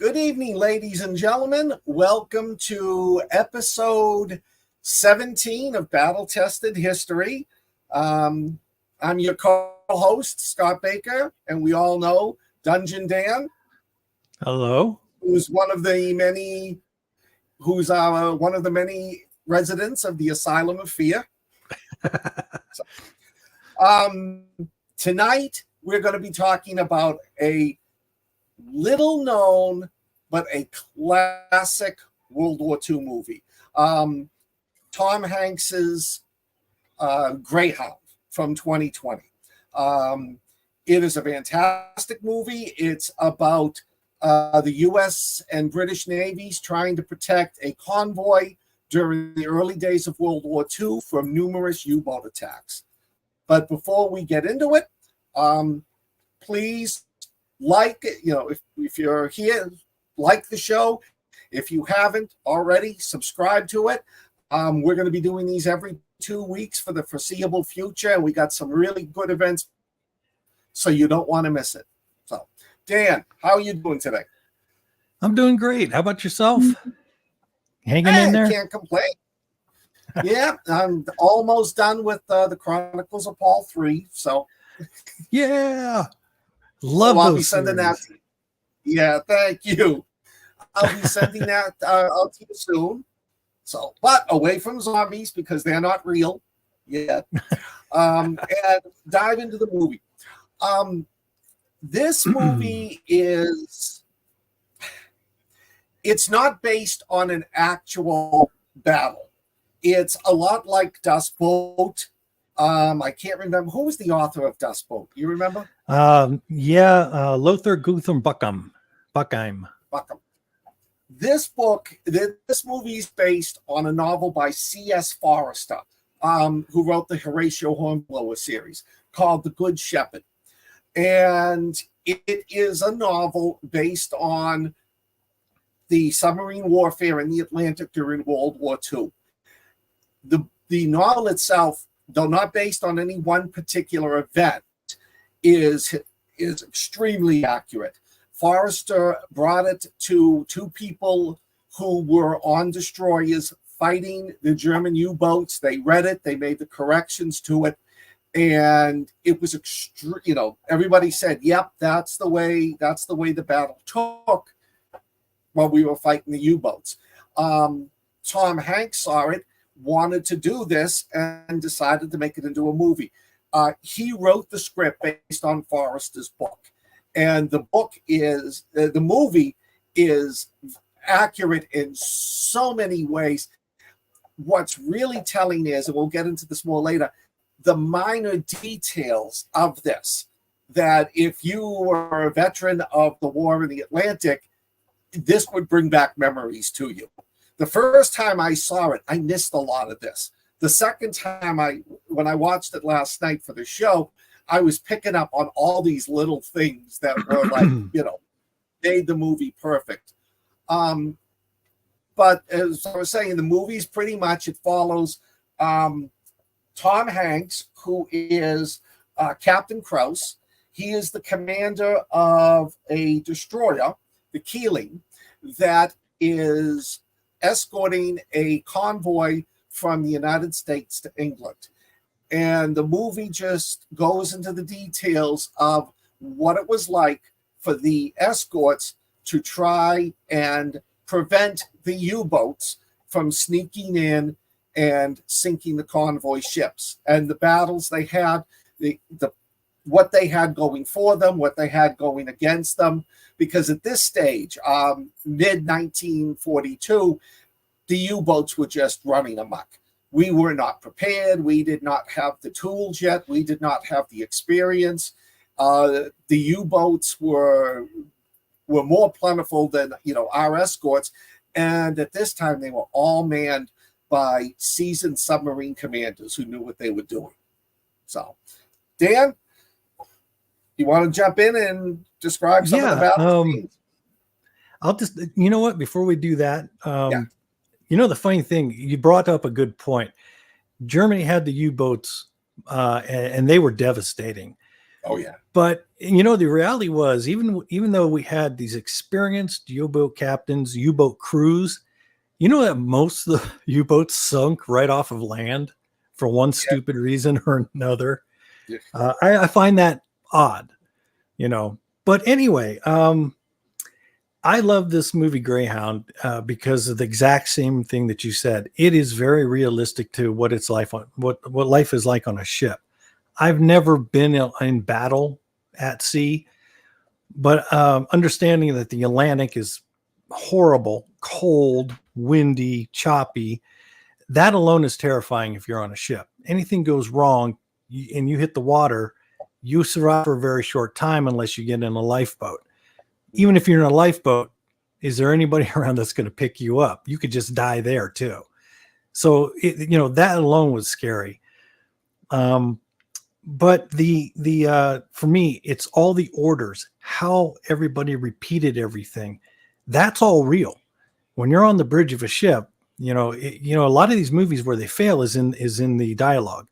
Good evening, ladies and gentlemen. Welcome to episode 17 of Battle Tested History. I'm your co-host, Scott Baker, and we all know Dungeon Dan. Hello. Who's one of the many residents of the Asylum of Fear. Tonight, we're going to be talking about a little known but a classic World War II movie. Tom Hanks's Greyhound from 2020. It is a fantastic movie. It's about the U.S. and British navies trying to protect a convoy during the early days of World War II from numerous U-boat attacks. But before we get into it, please if you're here, like the show. If you haven't already, subscribe to it. We're going to be doing these every 2 weeks for the foreseeable future, and we got some really good events, so you don't want to miss it. So, Dan, how are you doing today? I'm doing great. How about yourself? Hanging in there? Can't complain. Yeah, I'm almost done with the Chronicles of Paul 3. So, yeah, love I'll those be sending series. that. Yeah, thank you. I'll be sending that out to you soon. So, but away from zombies because they're not real yet. And dive into the movie. This movie it's not based on an actual battle. It's a lot like Dust Boat. I can't remember who was the author of Dust Boat. You remember? Lothar Guthrum Buckheim. This movie is based on a novel by C.S. Forrester, who wrote the Horatio Hornblower series called The Good Shepherd. And it is a novel based on the submarine warfare in the Atlantic during World War II. The novel itself, though not based on any one particular event, is extremely accurate. Forrester brought it to two people who were on destroyers fighting the German U-boats. They read it, they made the corrections to it, and it was everybody said, "Yep, that's the way the battle took while we were fighting the U-boats." Tom Hanks saw it, wanted to do this, and decided to make it into a movie. He wrote the script based on Forrester's book. And the movie is accurate in so many ways. What's really telling is, and we'll get into this more later, the minor details of this, that if you were a veteran of the war in the Atlantic, this would bring back memories to you. The first time I saw it, I missed a lot of this. The second time when I watched it last night for the show, I was picking up on all these little things that were like, made the movie perfect. But as I was saying, the movie's pretty much, it follows Tom Hanks, who is Captain Krause. He is the commander of a destroyer, the Keeling, that is escorting a convoy from the United States to England. And the movie just goes into the details of what it was like for the escorts to try and prevent the U-boats from sneaking in and sinking the convoy ships, and the battles they had, what they had going for them, what they had going against them. Because at this stage, mid-1942, the U-boats were just running amok. We were not prepared. We did not have the tools yet. We did not have the experience. The U-boats were more plentiful than our escorts, and at this time they were all manned by seasoned submarine commanders who knew what they were doing. So, Dan, you want to jump in and describe some of the battle scenes? I'll just, before we do that, the funny thing, you brought up a good point. Germany had the U-boats, and they were devastating. Oh yeah. But the reality was, even though we had these experienced U-boat captains, U-boat crews, that most of the U-boats sunk right off of land for one stupid reason or another. Yeah. I find that odd, But anyway, I love this movie Greyhound because of the exact same thing that you said. It is very realistic to what it's life on what life is like on a ship. I've never been in battle at sea, but understanding that the Atlantic is horrible, cold, windy, choppy, that alone is terrifying if you're on a ship. Anything goes wrong and you hit the water, you survive for a very short time unless you get in a lifeboat. Even if you're in a lifeboat, is there anybody around that's going to pick you up? You could just die there too. So, that alone was scary. But for me, it's all the orders, how everybody repeated everything. That's all real. When you're on the bridge of a ship, a lot of these movies where they fail is in the dialogue.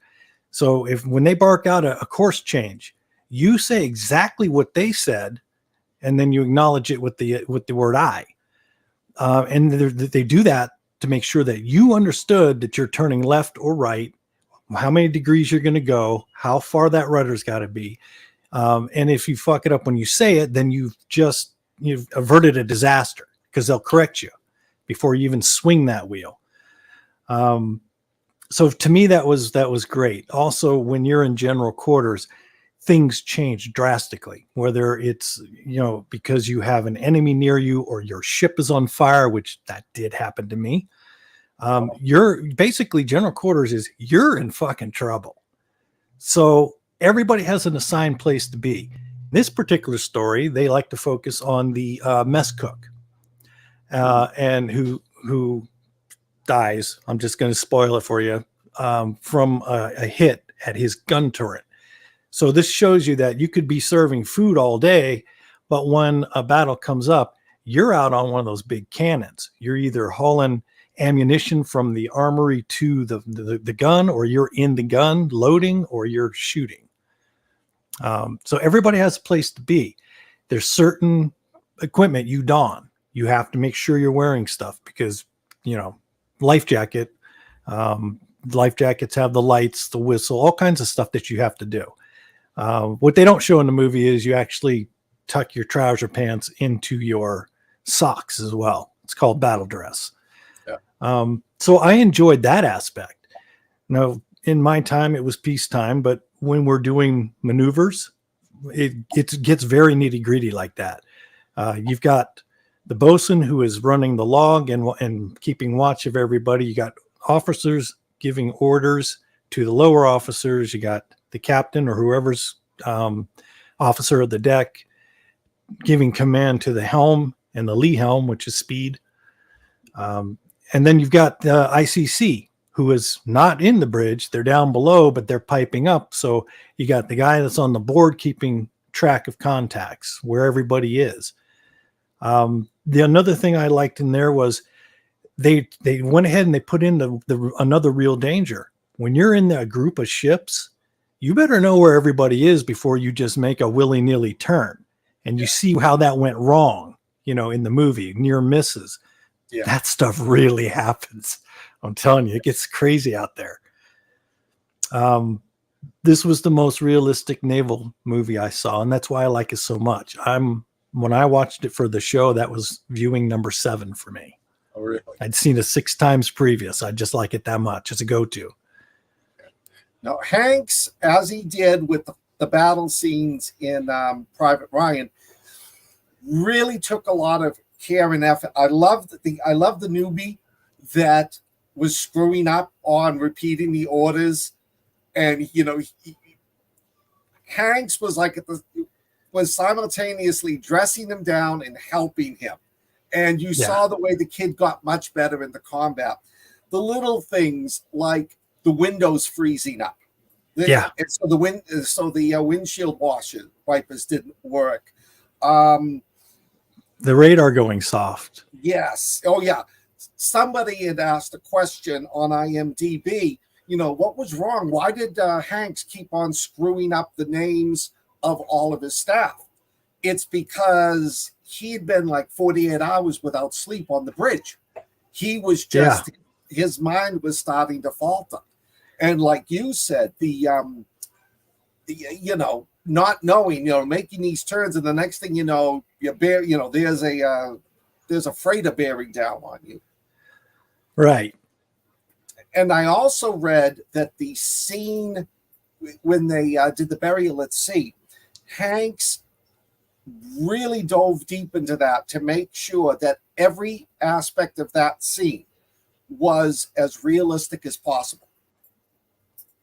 So when they bark out a course change, you say exactly what they said, and then you acknowledge it with the word I. And they do that to make sure that you understood that you're turning left or right, how many degrees you're going to go, how far that rudder's got to be. And if you fuck it up when you say it, then you've averted a disaster because they'll correct you before you even swing that wheel. So to me, that was great. Also, when you're in general quarters, things change drastically, whether it's, because you have an enemy near you or your ship is on fire, which that did happen to me. You're basically general quarters you're in fucking trouble. So everybody has an assigned place to be. This particular story, they like to focus on the mess cook and who dies. I'm just going to spoil it for you from a hit at his gun turret. So this shows you that you could be serving food all day, but when a battle comes up, you're out on one of those big cannons. You're either hauling ammunition from the armory to the gun, or you're in the gun loading, or you're shooting. So everybody has a place to be. There's certain equipment you don. You have to make sure you're wearing stuff because, life jacket. Life jackets have the lights, the whistle, all kinds of stuff that you have to do. What they don't show in the movie is you actually tuck your trouser pants into your socks as well. It's called battle dress. Yeah. So I enjoyed that aspect. Now, in my time, it was peacetime, but when we're doing maneuvers, it gets very nitty gritty like that. You've got the bosun who is running the log and keeping watch of everybody. You got officers giving orders to the lower officers. You got the captain or whoever's officer of the deck giving command to the helm and the lee helm, which is speed. And then you've got the ICC, who is not in the bridge. They're down below, but they're piping up. So you got the guy that's on the board keeping track of contacts, where everybody is. Another thing I liked in there was they went ahead and they put in another real danger. When you're in a group of ships, you better know where everybody is before you just make a willy-nilly turn. And you see how that went wrong, in the movie, near misses. Yeah. That stuff really happens. I'm telling you, it gets crazy out there. This was the most realistic naval movie I saw, and that's why I like it so much. When I watched it for the show, that was viewing number 7 for me. Oh, really? I'd seen it 6 times previous. I just like it that much. It's a go-to. Now, Hanks, as he did with the battle scenes in Private Ryan, really took a lot of care and effort. I love the newbie that was screwing up on repeating the orders, and Hanks was was simultaneously dressing him down and helping him, and you saw the way the kid got much better in the combat. The little things like the windows freezing up. And so the windshield wipers didn't work. The radar going soft. Yes. Oh, yeah. Somebody had asked a question on IMDb, what was wrong? Why did Hanks keep on screwing up the names of all of his staff. It's because he'd been like 48 hours without sleep on the bridge. He was just, his mind was starting to falter. And like you said, you know, not knowing, you know, making these turns, and the next thing you know, there's a freighter bearing down on you. Right. And I also read that the scene when they did the burial at sea, Hanks really dove deep into that to make sure that every aspect of that scene was as realistic as possible.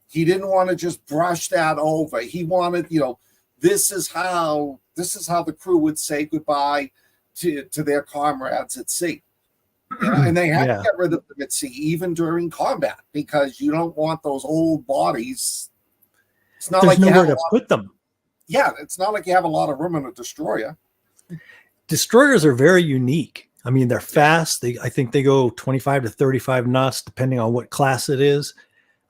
He didn't want to just brush that over. He wanted, you know, this is how the crew would say goodbye to their comrades at sea. You know, and they had to get rid of them at sea, even during combat, because you don't want those old bodies. It's not There's like nowhere to put them. Yeah, it's not like you have a lot of room in a destroyer. Destroyers are very unique. I mean, they're fast. I think they go 25 to 35 knots, depending on what class it is.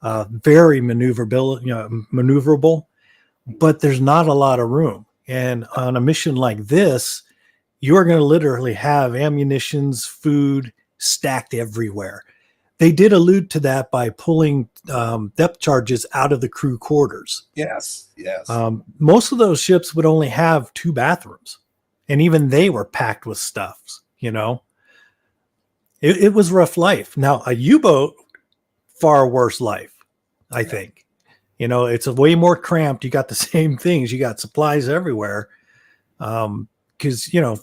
Very maneuverable, but there's not a lot of room. And on a mission like this, you're going to literally have ammunitions, food stacked everywhere. They did allude to that by pulling depth charges out of the crew quarters. Yes. Most of those ships would only have 2 bathrooms, and even they were packed with stuffs. You know, it was rough life. Now a U-boat, far worse life, I think. You know, it's a way more cramped. You got the same things. You got supplies everywhere. Because you know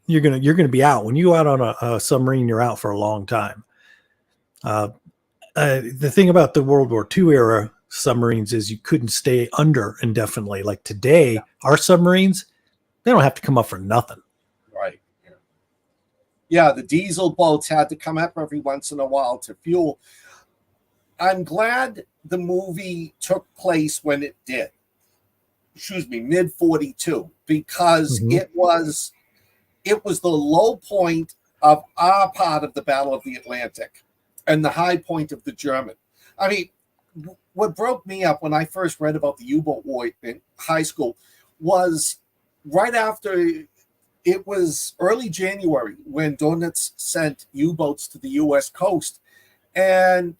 you're gonna be out when you go out on a submarine. You're out for a long time. The thing about the World War II era submarines is you couldn't stay under indefinitely. Like today, our submarines, they don't have to come up for nothing. Right. Yeah, the diesel boats had to come up every once in a while to fuel. I'm glad the movie took place when it did. Mid 42, because it was the low point of our part of the Battle of the Atlantic and the high point of the German. I mean, what broke me up when I first read about the U-boat war in high school was right after, it was early January when Donitz sent U-boats to the U.S. coast, and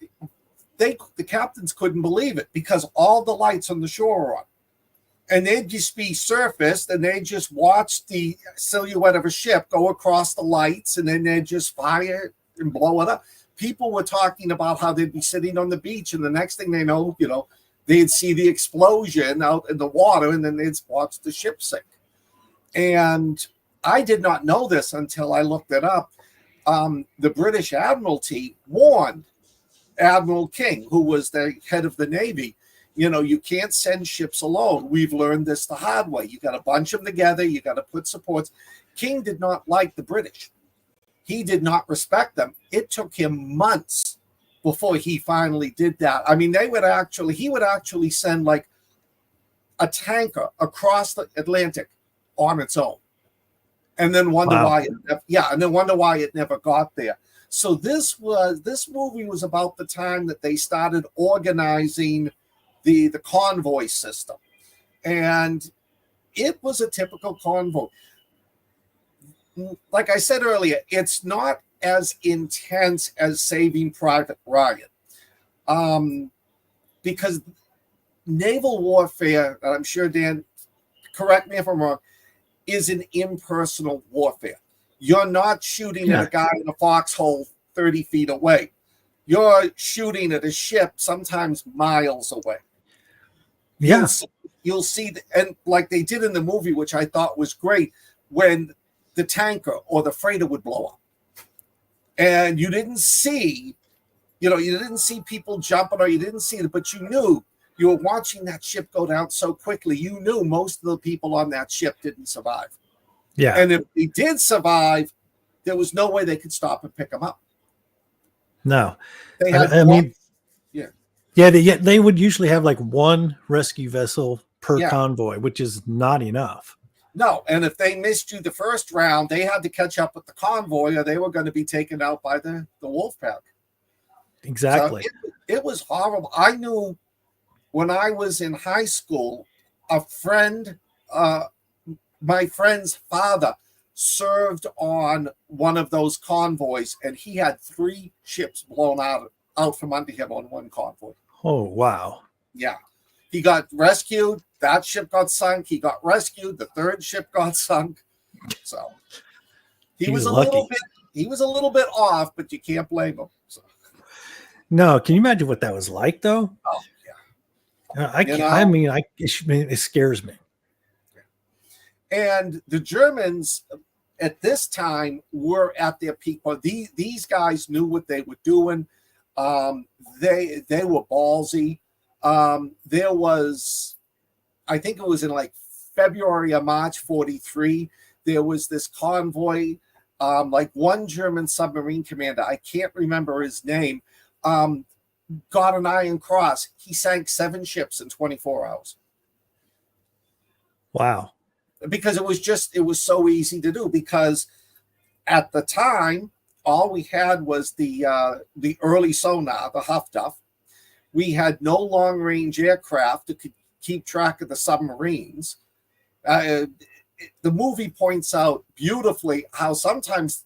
the captains couldn't believe it because all the lights on the shore were on. And they'd just be surfaced, and they'd just watch the silhouette of a ship go across the lights, and then they'd just fire and blow it up. People were talking about how they'd be sitting on the beach, and the next thing they know, you know, they'd see the explosion out in the water, and then they'd watch the ship sink. And I did not know this until I looked it up. The British Admiralty warned Admiral King, who was the head of the Navy, you know, you can't send ships alone. We've learned this the hard way. You got to bunch them together. You got to put supports. King did not like the British. He did not respect them. It took him months before he finally did that. I mean, he would actually send like a tanker across the Atlantic on its own, and then wonder why it never got there. So this movie was about the time that they started organizing the convoy system, and it was a typical convoy. Like I said earlier, it's not as intense as Saving Private Ryan, because naval warfare, and I'm sure Dan, correct me if I'm wrong, is an impersonal warfare. You're not shooting at a guy in a foxhole 30 feet away. You're shooting at a ship sometimes miles away. Yeah. You'll see, and like they did in the movie, which I thought was great, when the tanker or the freighter would blow up. And you didn't see people jumping, or you didn't see it, but you knew, you were watching that ship go down so quickly, you knew most of the people on that ship didn't survive. Yeah. And if they did survive, there was no way they could stop and pick them up. No. They had they would usually have like one rescue vessel per convoy, which is not enough. No, and if they missed you the first round, they had to catch up with the convoy, or they were going to be taken out by the wolf pack. Exactly. So it was horrible. I knew when I was in high school, a friend, my friend's father served on one of those convoys, and he had 3 ships blown out from under him on one convoy. Oh, wow. Yeah. He got rescued. That ship got sunk. He got rescued. The 3rd ship got sunk. So he was a lucky. little bit off, but you can't blame him. So. No, can you imagine what that was like, though? Oh, yeah. I mean, it scares me. And the Germans at this time were at their peak. But these guys knew what they were doing. They were ballsy. There was, I think it was in like February or March 43, there was this convoy, like one German submarine commander, I can't remember his name, got an Iron Cross. He sank 7 ships in 24 hours. Wow. Because it was so easy to do, because at the time, all we had was the early sonar, the Huff Duff. We had no long-range aircraft that could keep track of the submarines. The movie points out beautifully how sometimes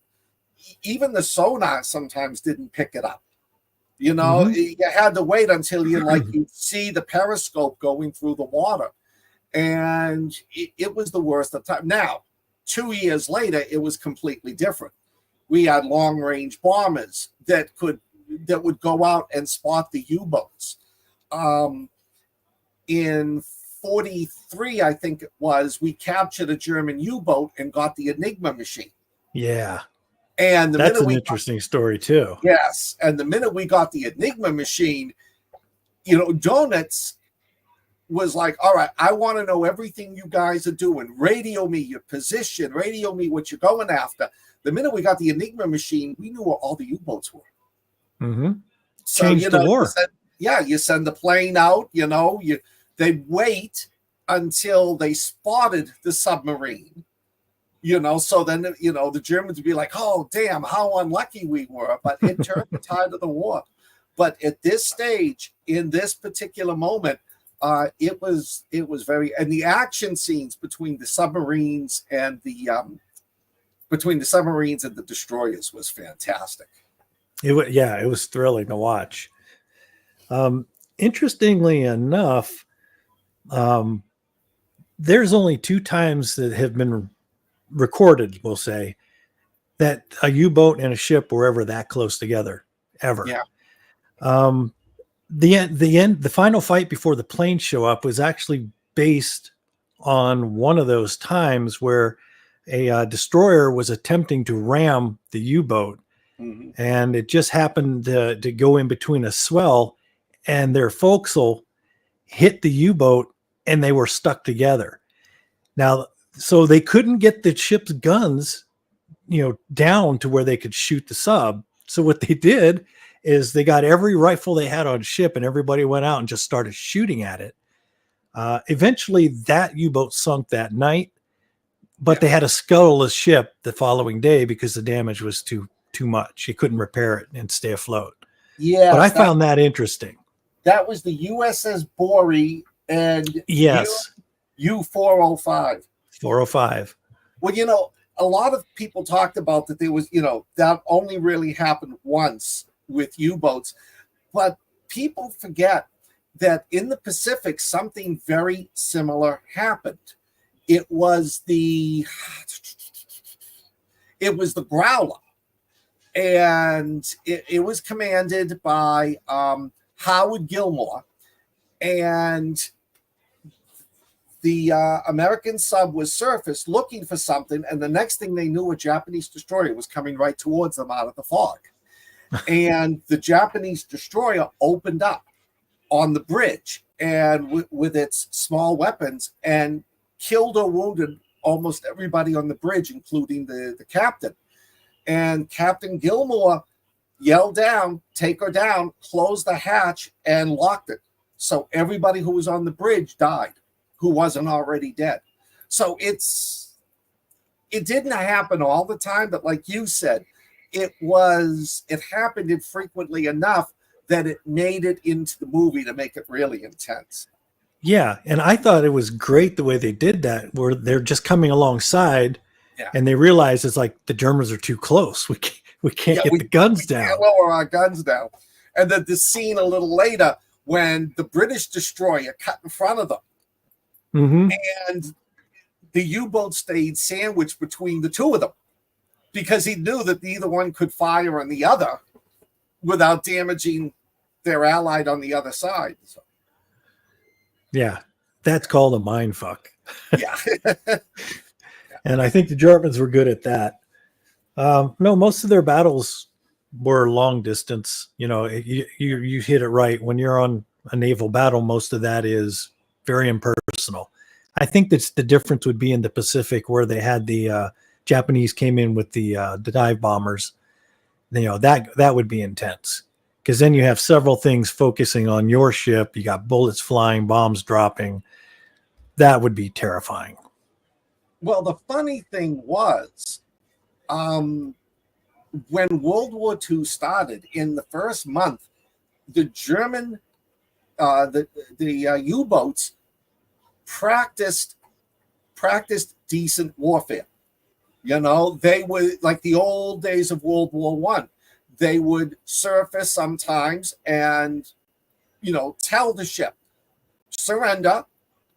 even the sonar sometimes didn't pick it up. You know, you had to wait until you see the periscope going through the water. And it was the worst of time. Now, 2 years later, it was completely different. We had long-range bombers that would go out and spot the U-boats. In 43, I think it was, we captured a German U-boat and got the Enigma machine. Yeah. And that's an interesting story too. Yes. And the minute we got the Enigma machine, Donuts was like, all right, I want to know everything you guys are doing. Radio me your position, radio me what you're going after. The minute we got the Enigma machine, we knew where all the U-boats were. Mm-hmm. So, changed the war. You send the plane out, they'd wait until they spotted the submarine, so then, the Germans would be like, oh, damn, how unlucky we were. But it turned the tide of the war. But at this stage, in this particular moment, it was very, and the action scenes between the submarines and the destroyers was fantastic. It was thrilling to watch. Interestingly enough, there's only 2 times that have been recorded, we'll say, that a U-boat and a ship were ever that close together, ever. Yeah. The final fight before the planes show up was actually based on one of those times where a destroyer was attempting to ram the U-boat. Mm-hmm. And it just happened to go in between a swell, and their forecastle hit the U-boat and they were stuck together. Now, so they couldn't get the ship's guns, down to where they could shoot the sub. So what they did is they got every rifle they had on ship, and everybody went out and just started shooting at it. Eventually that U-boat sunk that night, but they had to scuttle the ship the following day because the damage was too much. You couldn't repair it and stay afloat. Yeah. But I found that interesting. That was the USS Bory and yes, U-405. 405. Well, a lot of people talked about that there was, that only really happened once with U-boats. But people forget that in the Pacific, something very similar happened. It was the Growler. And it was commanded by Howard Gilmore. And the American sub was surfaced looking for something, and the next thing they knew, a Japanese destroyer was coming right towards them out of the fog. And the Japanese destroyer opened up on the bridge and with its small weapons and killed or wounded almost everybody on the bridge, including the captain. And Captain Gilmore yelled down, "Take her down," closed the hatch and locked it. So everybody who was on the bridge died who wasn't already dead. So it didn't happen all the time, but like you said, it happened infrequently enough that it made it into the movie to make it really intense. Yeah, and I thought it was great the way they did that, where they're just coming alongside, Yeah. and they realize it's like the Germans are too close. We can't get the guns we down. can't lower our guns down. And then the scene a little later when the British destroyer cut in front of them, Mm-hmm. and the U-boat stayed sandwiched between the two of them because he knew that neither one could fire on the other without damaging their allied on the other side. So, Yeah, that's called a mind fuck. yeah. And I think the Germans were good at that. No, most of their battles were long distance. You know, you hit it right. When you're on a naval battle, most of that is very impersonal. I think that's the difference would be in the Pacific, where they had the Japanese came in with the dive bombers. You know, that would be intense, because then you have several things focusing on your ship. You got bullets flying, bombs dropping. That would be terrifying. Well, the funny thing was, when World War II started, in the first month, the German, the U-boats practiced decent warfare. You know, they were like the old days of World War One. They would surface sometimes and, you know, tell the ship, surrender,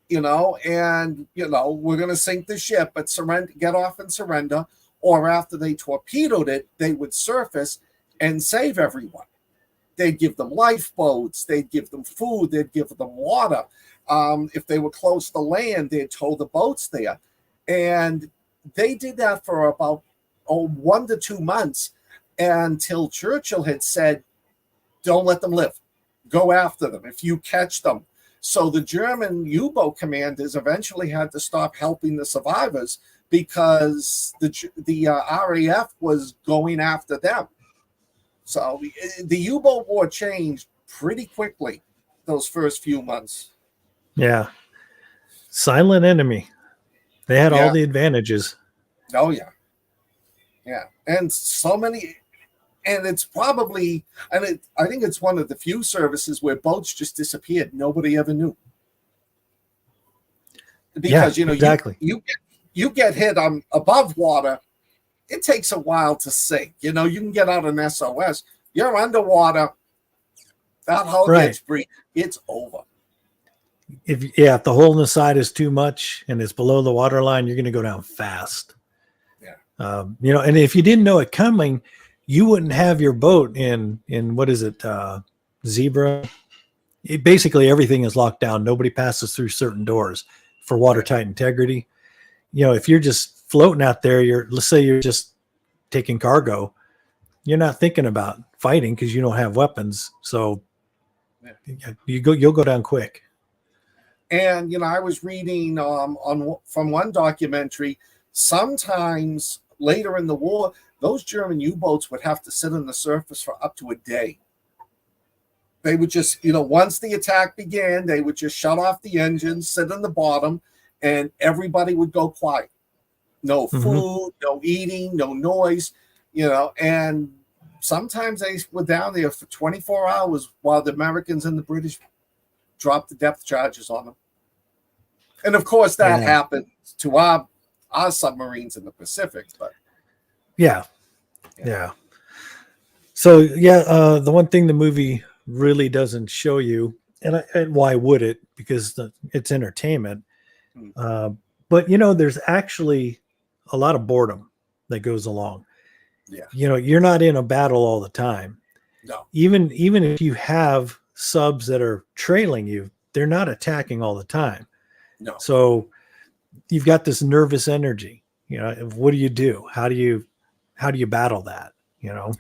you know, and, you know, we're going to sink the ship, but surrender, get off and surrender. Or after they torpedoed it, they would surface and save everyone. They'd give them lifeboats, they'd give them food, they'd give them water. If they were close to land, they'd tow the boats there. And they did that for about 1 to 2 months until Churchill had said, don't let them live. Go after them if you catch them. So the German U-boat commanders eventually had to stop helping the survivors because the RAF was going after them. So the U-boat war changed pretty quickly those first few months. Yeah. Silent enemy. They had all the advantages. Oh, yeah. Yeah. And so many, and it's probably, I think it's one of the few services where boats just disappeared. Nobody ever knew. Because, you know, exactly. You get hit on above water, it takes a while to sink. You know, you can get out an SOS. You're underwater, that hull gets breached, it's over. If the hole in the side is too much and it's below the water line, you're going to go down fast. Yeah. You know, and if you didn't know it coming, you wouldn't have your boat in what is it, zebra. Basically everything is locked down. Nobody passes through certain doors for watertight integrity. You know, if you're just floating out there, let's say you're just taking cargo, you're not thinking about fighting because you don't have weapons. So you'll go down quick. And, you know, I was reading from one documentary, sometimes later in the war, those German U-boats would have to sit on the surface for up to a day. They would just, you know, once the attack began, they would just shut off the engines, sit on the bottom, and everybody would go quiet. No food, no eating, no noise, you know, and sometimes they were down there for 24 hours while the Americans and the British dropped the depth charges on them. And of course that happened to our submarines in the Pacific, but yeah. So the one thing the movie really doesn't show you, and why would it? Because it's entertainment. But you know, there's actually a lot of boredom that goes along. Yeah. You know, you're not in a battle all the time. No. Even if you have subs that are trailing you, they're not attacking all the time. No. So you've got this nervous energy. You know, what do you do? How do you battle that? You know.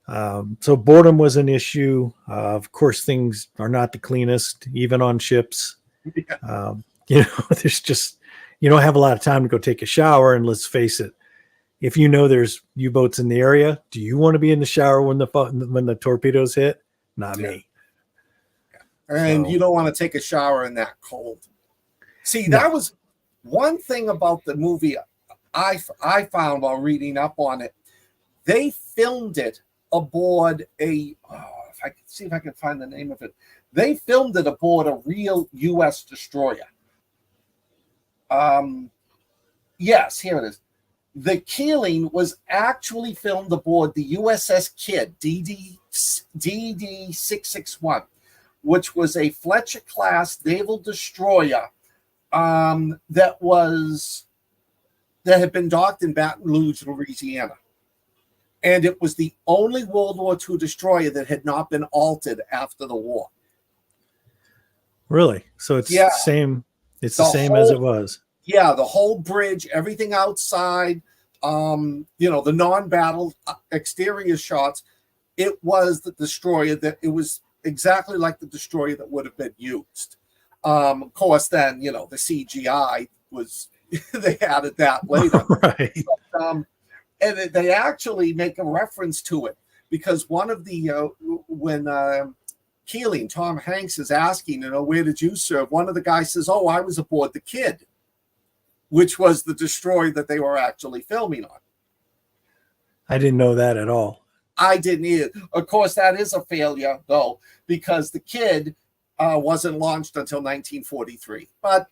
Yeah. So boredom was an issue. Of course, things are not the cleanest, even on ships. Yeah. You know, there's just, you don't have a lot of time to go take a shower. And let's face it, if you know there's U-boats in the area, do you want to be in the shower when the torpedoes hit? Not me. And you don't want to take a shower in that cold. See, that was one thing about the movie I found while reading up on it. They filmed it aboard if I can find the name of it. They filmed it aboard a real U.S. destroyer. Yes, here it is. The Keeling was actually filmed aboard the USS Kidd, DD-661, which was a Fletcher-class naval destroyer that had been docked in Baton Rouge, Louisiana. And it was the only World War II destroyer that had not been altered after the war. Really? So it's the same. It's the same as it was. Yeah, the whole bridge, everything outside, the non-battle exterior shots. It was the destroyer that it was exactly like the destroyer that would have been used. Of course, then the CGI was they added that later, right? But, and they actually make a reference to it because one of the when Keeling, Tom Hanks is asking, where did you serve? One of the guys says, "Oh, I was aboard the Kidd," which was the destroyer that they were actually filming on. I didn't know that at all. I didn't either. Of course, that is a failure, though, because the Kidd wasn't launched until 1943. But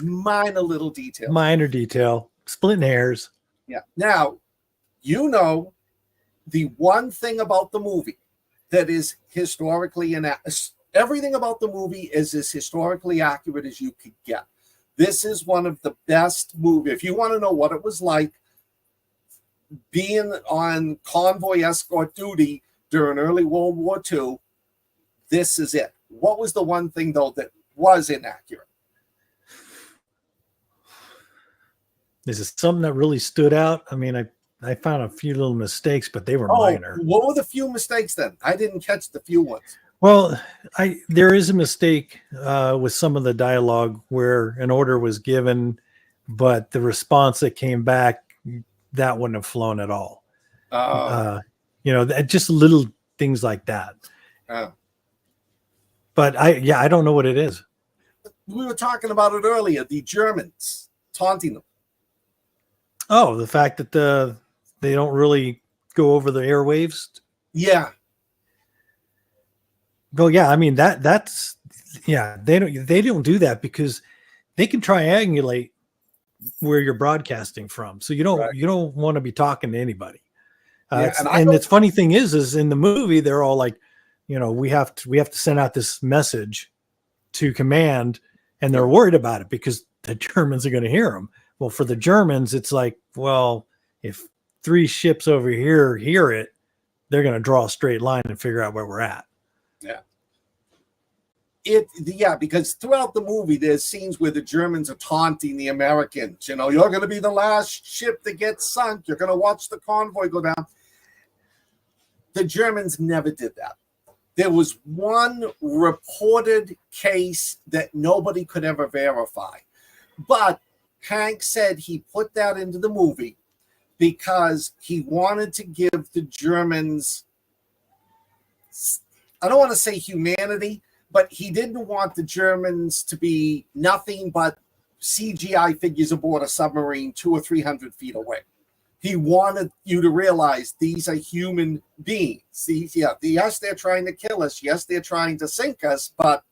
minor little detail. Minor detail. Splitting hairs. Yeah. Now, the one thing about the movie that is historically everything about the movie is as historically accurate as you could get. This is one of the best movies. If you want to know what it was like being on convoy escort duty during early World War II, this is it. What was the one thing, though, that was inaccurate? Is it something that really stood out? I mean, I found a few little mistakes, but they were minor. What were the few mistakes then? I didn't catch the few ones. Well, there is a mistake with some of the dialogue where an order was given, but the response that came back, that wouldn't have flown at all. Just little things like that. But I don't know what it is. We were talking about it earlier, the Germans taunting them. Oh, the fact that they don't really go over the airwaves. Yeah. Well, yeah, I mean that's they don't do that because they can triangulate where you're broadcasting from. So you don't want to be talking to anybody. And the funny thing is in the movie they're all like, we have to send out this message to command, and they're worried about it because the Germans are going to hear them. Well, for the Germans, it's like, well, if 3 ships over here hear it, they're going to draw a straight line and figure out where we're at. Yeah. Because throughout the movie, there's scenes where the Germans are taunting the Americans. You're going to be the last ship that gets sunk. You're going to watch the convoy go down. The Germans never did that. There was one reported case that nobody could ever verify. But Hank said he put that into the movie because he wanted to give the Germans, I don't want to say humanity, but he didn't want the Germans to be nothing but CGI figures aboard a submarine 200 or 300 feet away. He wanted you to realize these are human beings. Yes, they're trying to kill us. Yes, they're trying to sink us, but,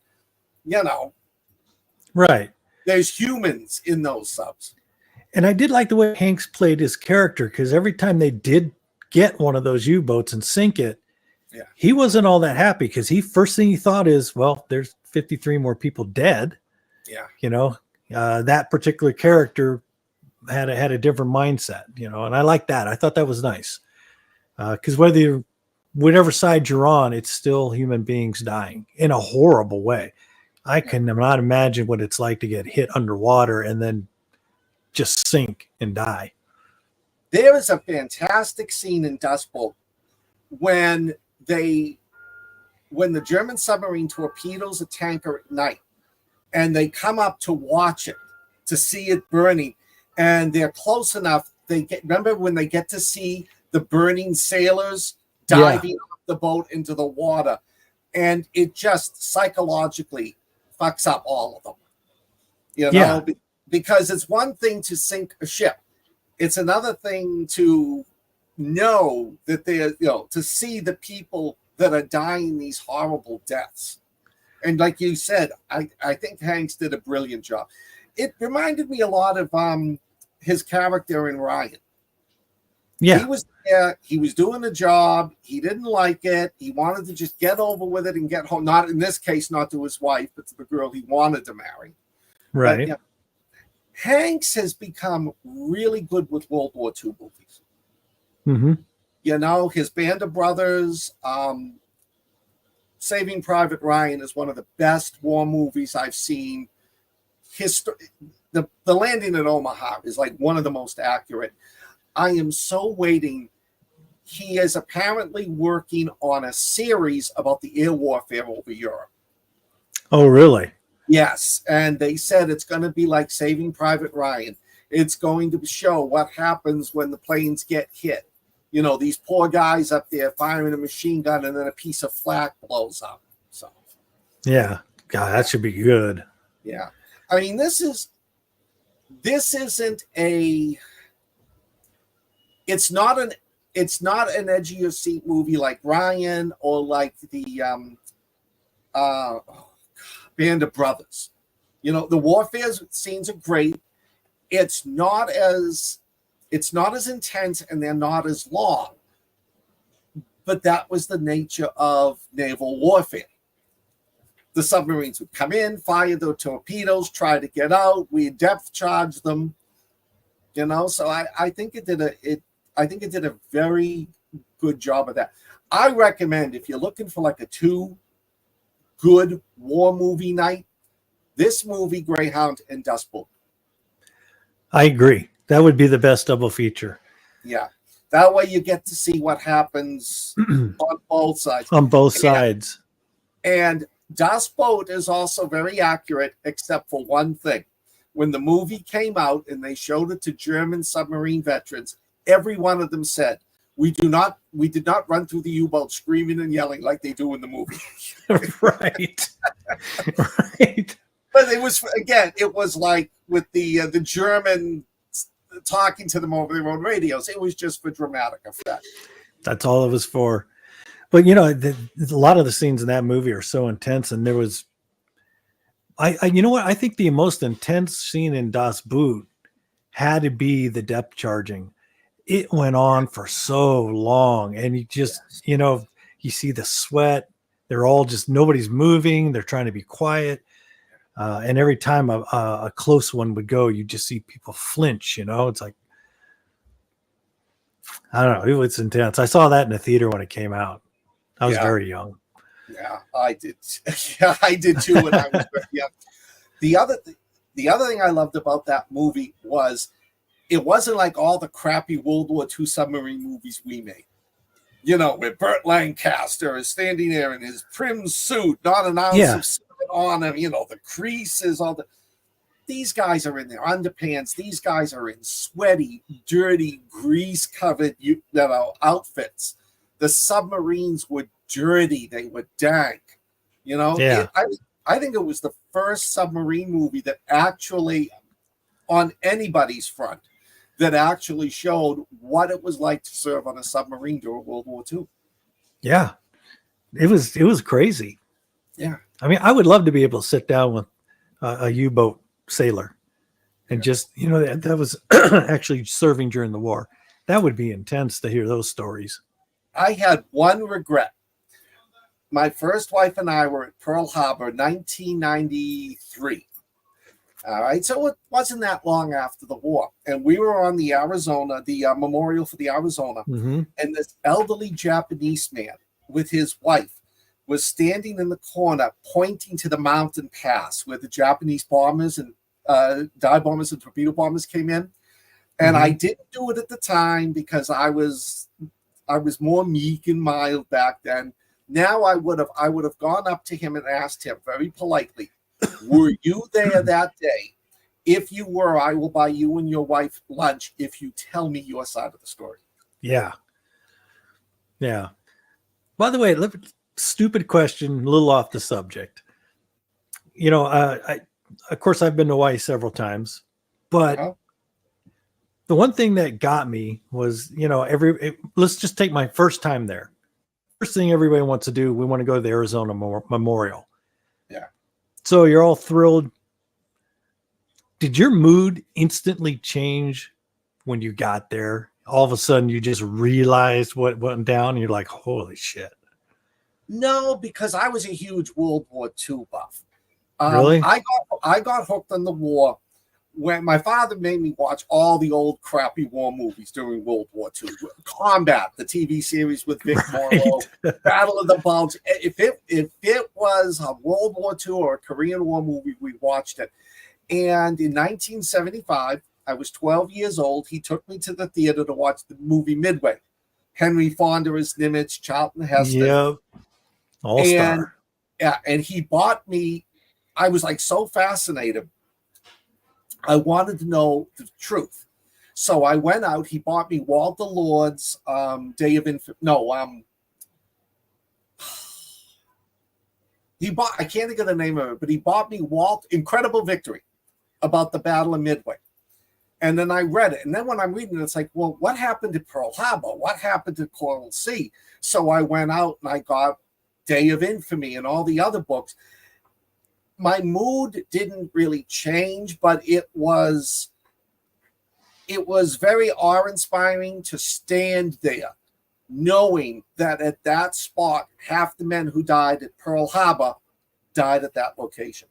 Right. There's humans in those subs. And I did like the way Hanks played his character because every time they did get one of those U-boats and sink it, he wasn't all that happy because first thing he thought is, well, there's 53 more people dead. Yeah. That particular character had a different mindset, and I like that. I thought that was nice because whatever side you're on, it's still human beings dying in a horrible way. I cannot imagine what it's like to get hit underwater and then just sink and die. There is a fantastic scene in Dust Bowl when the German submarine torpedoes a tanker at night and they come up to watch it, to see it burning, and they're close enough. Remember when they get to see the burning sailors diving off the boat into the water, and it just psychologically fucks up all of them. Because it's one thing to sink a ship. It's another thing to know that they're, to see the people that are dying these horrible deaths. And like you said, I think Hanks did a brilliant job. It reminded me a lot of his character in Ryan. Yeah. He was there, he was doing the job, he didn't like it, he wanted to just get over with it and get home. Not in this case, not to his wife, but to the girl he wanted to marry. Right. But, yeah, Hanks has become really good with World War II movies. Mm-hmm. You know, his Band of Brothers, Saving Private Ryan is one of the best war movies I've seen. The landing at Omaha is like one of the most accurate. I am so waiting. He is apparently working on a series about the air warfare over Europe. Oh, really? Yes. And they said it's going to be like Saving Private Ryan. It's going to show what happens when the planes get hit. You know, these poor guys up there firing a machine gun and then a piece of flak blows up. So, yeah. God, that should be good. Yeah. I mean, this isn't a, it's not an edge of your seat movie like Ryan or like the Band of Brothers. You know, the warfare scenes are great. It's not as intense and they're not as long. But that was the nature of naval warfare. The submarines would come in, fire their torpedoes, try to get out. We depth charge them. You know, so I think it did a very good job of that. I recommend if you're looking for like a 2 good war movie night, this movie, Greyhound and Dust Bowl. I agree. That would be the best double feature. Yeah. That way you get to see what happens on both sides. On both sides. And Das Boot is also very accurate, except for one thing. When the movie came out and they showed it to German submarine veterans, every one of them said, we did not run through the U-boat screaming and yelling like they do in the movie. Right. Right. But it was like with the German talking to them over their own radios. It was just for dramatic effect. That's all it was for. But you know, a lot of the scenes in that movie are so intense, and there was, you know what? I think the most intense scene in Das Boot had to be the depth charging. It went on for so long, and you just, you know, you see the sweat. They're all just, nobody's moving. They're trying to be quiet. And every time a close one would go, you just see people flinch, you know, it's like, I don't know. It's intense. I saw that in the theater when it came out. I was very young. Yeah, I did. Yeah, I did too when I was very young. The other thing I loved about that movie was it wasn't like all the crappy World War II submarine movies we made. You know, with Burt Lancaster is standing there in his prim suit, not an ounce of sweat on him, you know, the creases, all the. These guys are in their underpants. These guys are in sweaty, dirty, grease-covered, outfits. The submarines were dirty. They were dank. You know, I think it was the first submarine movie that actually, on anybody's front, that actually showed what it was like to serve on a submarine during World War II. Yeah, it was crazy. Yeah, I mean, I would love to be able to sit down with a U-boat sailor and just, you know, that was actually serving during the war. That would be intense to hear those stories. I had one regret. My first wife and I were at Pearl Harbor, 1993. All right, so it wasn't that long after the war, and we were on the Arizona, the memorial for the Arizona, and this elderly Japanese man with his wife was standing in the corner pointing to the mountain pass where the Japanese bombers and dive bombers and torpedo bombers came in. And I didn't do it at the time because I was more meek and mild back then. Now I would have gone up to him and asked him very politely, were you there that day? If you were, I will buy you and your wife lunch if you tell me your side of the story. Yeah. Yeah. By the way, stupid question, a little off the subject. You know, of course, I've been to Hawaii several times, but the one thing that got me was, you know, let's just take my first time there. first thing everybody wants to do, we want to go to the Arizona Memorial. Yeah. So you're all thrilled. Did your mood instantly change when you got there? All of a sudden, you just realized what went down, and you're like, "Holy shit!" No, because I was a huge World War II buff. Really? I got hooked on the war when my father made me watch all the old crappy war movies during World War II. Combat, the TV series with Vic Morrow, Battle of the Bulge. If it was a World War II or a Korean War movie, we watched it. And in 1975, I was 12 years old. He took me to the theater to watch the movie Midway. Henry Fonda as Nimitz, Charlton Heston. Yep. All-star. And he bought me. I was like so fascinated. I wanted to know the truth. So I went out. He bought me Walter Lord's Day of Infamy. No, he bought, I can't think of the name of it, but he bought me Incredible Victory about the Battle of Midway. And then I read it. And then when I'm reading it, it's like, well, what happened to Pearl Harbor? What happened to Coral Sea? So I went out and I got Day of Infamy and all the other books. My mood didn't really change, but it was very awe-inspiring to stand there knowing that at that spot, half the men who died at Pearl Harbor died at that location.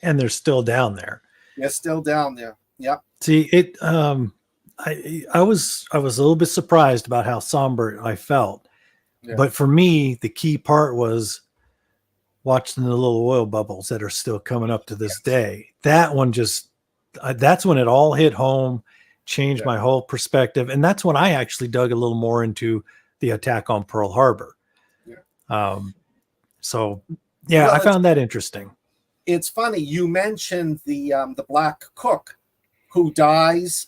And they're still down there. They're still down there. Yep. See, I was a little bit surprised about how somber I felt. Yeah. But for me, the key part was watching the little oil bubbles that are still coming up to this day. That one that's when it all hit home, changed my whole perspective. And that's when I actually dug a little more into the attack on Pearl Harbor. Yeah. I found that interesting. It's funny. You mentioned the black cook who dies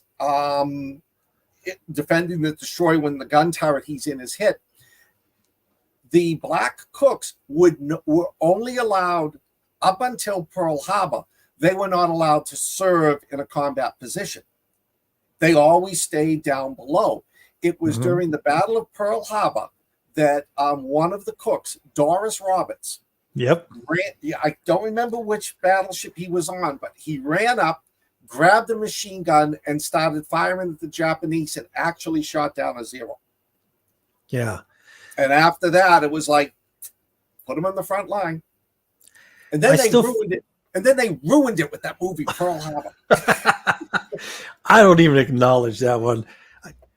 defending the destroyer when the gun turret he's in is hit. The black cooks were only allowed up until Pearl Harbor. They were not allowed to serve in a combat position. They always stayed down below. It was during the Battle of Pearl Harbor that one of the cooks, Doris Roberts, I don't remember which battleship he was on, but he ran up, grabbed a machine gun, and started firing at the Japanese and actually shot down a Zero. Yeah. And after that, it was like, put him on the front line. And then ruined it. And then they ruined it with that movie, Pearl Harbor. I don't even acknowledge that one.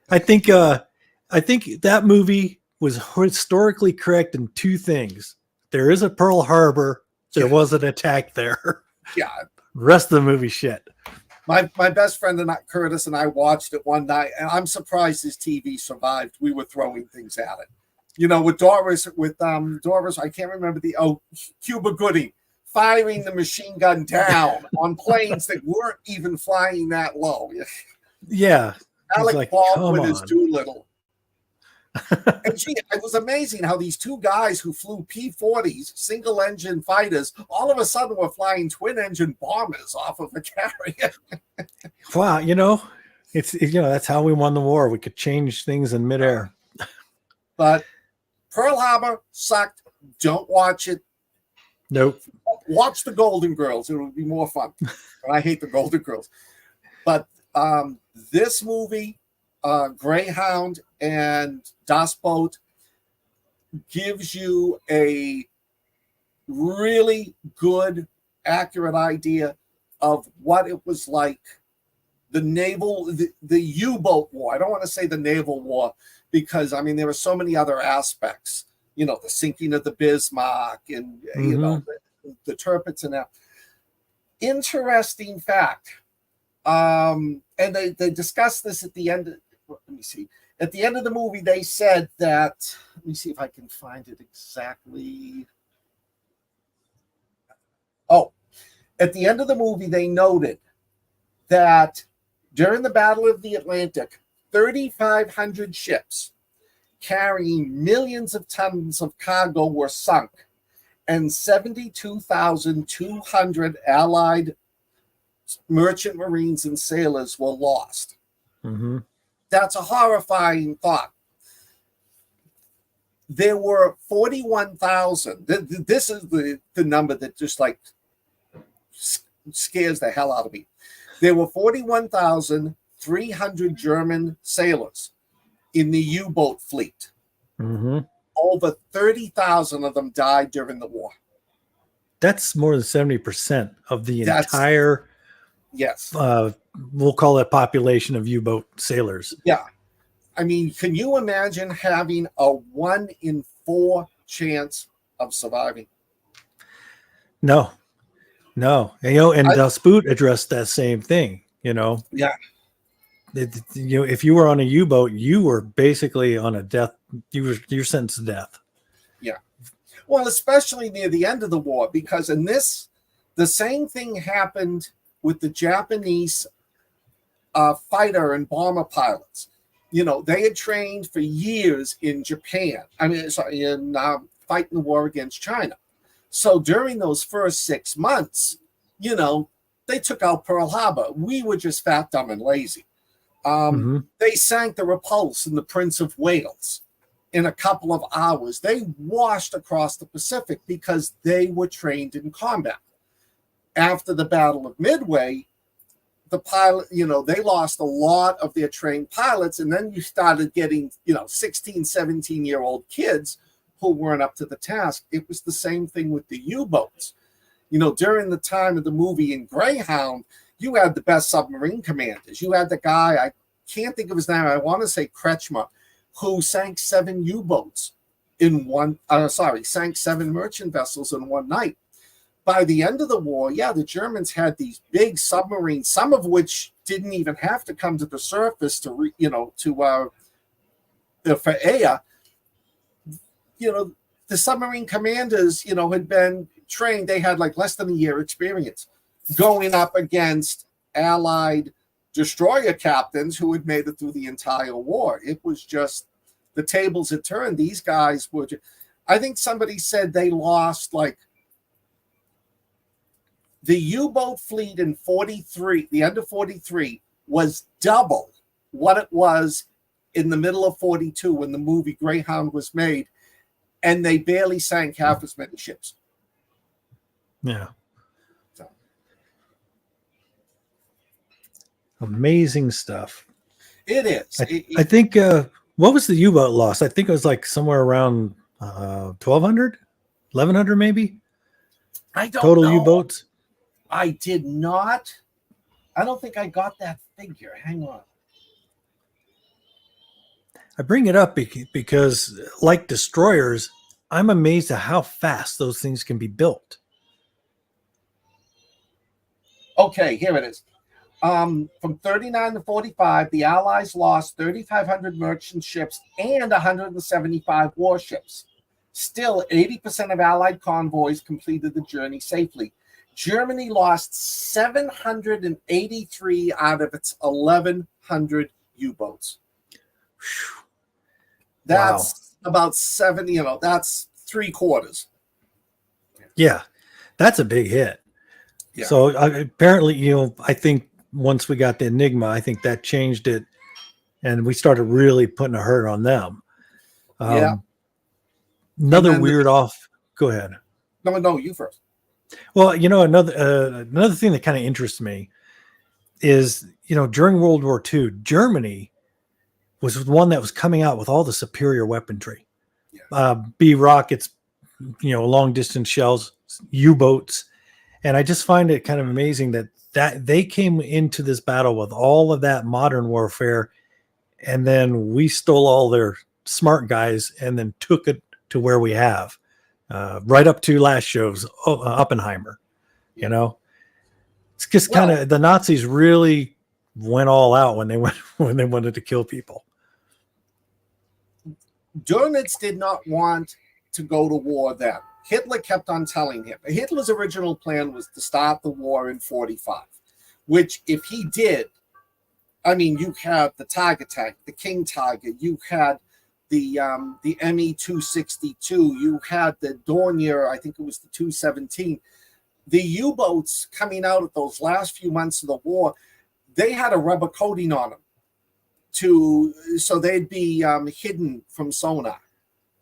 I think that movie was historically correct in two things. There is a Pearl Harbor. There was an attack there. Yeah. Rest of the movie shit. My best friend Curtis and I watched it one night, and I'm surprised his TV survived. We were throwing things at it. You know, with Doris, I can't remember Cuba Gooding firing the machine gun down on planes that weren't even flying that low. Yeah. Alec Baldwin is Doolittle. And it was amazing how these two guys who flew P-40s, single-engine fighters, all of a sudden were flying twin-engine bombers off of a carrier. Wow, that's how we won the war. We could change things in midair. But Pearl Harbor sucked. Don't watch it. Nope. Watch the Golden Girls. It would be more fun. And I hate the Golden Girls. But this movie, Greyhound and Das Boot, gives you a really good, accurate idea of what it was like. The U-boat war. I don't want to say the naval war because, I mean, there were so many other aspects. You know, the sinking of the Bismarck and, the Tirpitz and that. Interesting fact. And they discussed this at the end. Let me see. At the end of the movie, they said that, let me see if I can find it exactly. Oh, at the end of the movie, they noted that during the Battle of the Atlantic, 3,500 ships carrying millions of tons of cargo were sunk, and 72,200 Allied merchant marines and sailors were lost. Mm-hmm. That's a horrifying thought. there were 41,000. This is the number that just like scares the hell out of me. There were 41,300 German sailors in the U-boat fleet. Mm-hmm. Over 30,000 of them died during the war. That's more than 70% of the entire, yes, we'll call it population of U-boat sailors. Yeah. I mean, can you imagine having a 1 in 4 chance of surviving? No. And Spoot addressed that same thing, Yeah. If you were on a U-boat, you were basically on a death. You're sentenced to death. Yeah. Well, especially near the end of the war, because in this, the same thing happened with the Japanese fighter and bomber pilots. They had trained for years in Japan. In fighting the war against China. So during those first 6 months, they took out Pearl Harbor. We were just fat, dumb, and lazy. They sank the Repulse and the Prince of Wales in a couple of hours. They washed across the Pacific because they were trained in combat. After the Battle of Midway, the pilot, they lost a lot of their trained pilots, and then you started getting, 16, 17-year-old kids who weren't up to the task. It was the same thing with the U-boats. During the time of the movie in Greyhound, you had the best submarine commanders. You had the guy, I can't think of his name, I want to say Kretschmer, who sank 7 U-boats sank 7 merchant vessels in one night. By the end of the war, the Germans had these big submarines, some of which didn't even have to come to the surface for air. The submarine commanders, had been trained. They had like less than a year experience going up against Allied destroyer captains who had made it through the entire war. It was just the tables had turned. These guys were. I think somebody said they lost like. The U-boat fleet in 43, the end of 43, was double what it was in the middle of 42 when the movie Greyhound was made, and they barely sank half as many ships. Yeah. So. Amazing stuff. It is. I think, what was the U-boat loss? I think it was like somewhere around 1,200, 1,100 maybe? I don't Total know. U-boats? I did not. I don't think I got that figure. Hang on. I bring it up because, like destroyers, I'm amazed at how fast those things can be built. Okay, here it is. From 39 to 45, the Allies lost 3,500 merchant ships and 175 warships. Still, 80% of Allied convoys completed the journey safely. Germany lost 783 out of its 1,100 U-boats. That's about 70, that's 3/4. Yeah, that's a big hit. Yeah. So apparently, I think once we got the Enigma, I think that changed it, and we started really putting a hurt on them. Another weird off. Go ahead. No, you first. Well, another thing that kind of interests me is, during World War II, Germany was the one that was coming out with all the superior weaponry. Yeah. B rockets, long distance shells, U-boats. And I just find it kind of amazing that they came into this battle with all of that modern warfare, and then we stole all their smart guys and then took it to where we have. Right up to last show's Oppenheimer, it's just kind of the Nazis really went all out when they wanted to kill people. Dönitz did not want to go to war then. Hitler kept on telling him. Hitler's original plan was to start the war in 45, which if he did, you had the Tiger tank, the King Tiger, you had the ME-262, you had the Dornier, I think it was the 217. The U-boats coming out of those last few months of the war, they had a rubber coating on them so they'd be hidden from sonar.